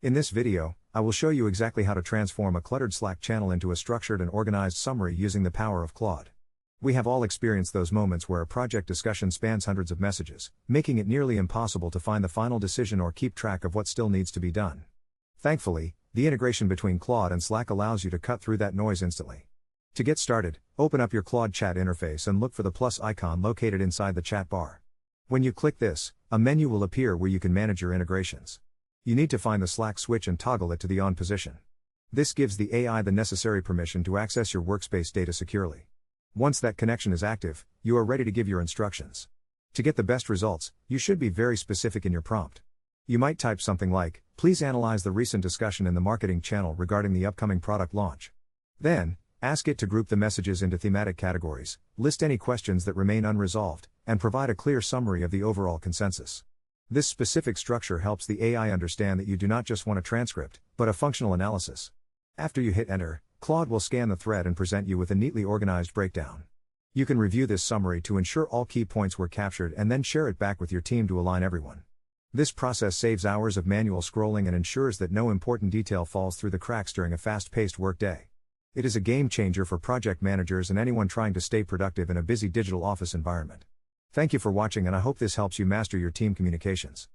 In this video, I will show you exactly how to transform a cluttered Slack channel into a structured and organized summary using the power of Claude. We have all experienced those moments where a project discussion spans hundreds of messages, making it nearly impossible to find the final decision or keep track of what still needs to be done. Thankfully, the integration between Claude and Slack allows you to cut through that noise instantly. To get started, open up your Claude chat interface and look for the plus icon located inside the chat bar. When you click this, a menu will appear where you can manage your integrations. You need to find the Slack switch and toggle it to the on position. This gives the AI the necessary permission to access your workspace data securely. Once that connection is active, you are ready to give your instructions. To get the best results, you should be very specific in your prompt. You might type something like, "Please analyze the recent discussion in the marketing channel regarding the upcoming product launch." Then, ask it to group the messages into thematic categories, list any questions that remain unresolved, and provide a clear summary of the overall consensus. This specific structure helps the AI understand that you do not just want a transcript, but a functional analysis. After you hit enter, Claude will scan the thread and present you with a neatly organized breakdown. You can review this summary to ensure all key points were captured and then share it back with your team to align everyone. This process saves hours of manual scrolling and ensures that no important detail falls through the cracks during a fast-paced workday. It is a game changer for project managers and anyone trying to stay productive in a busy digital office environment. Thank you for watching, and I hope this helps you master your team communications.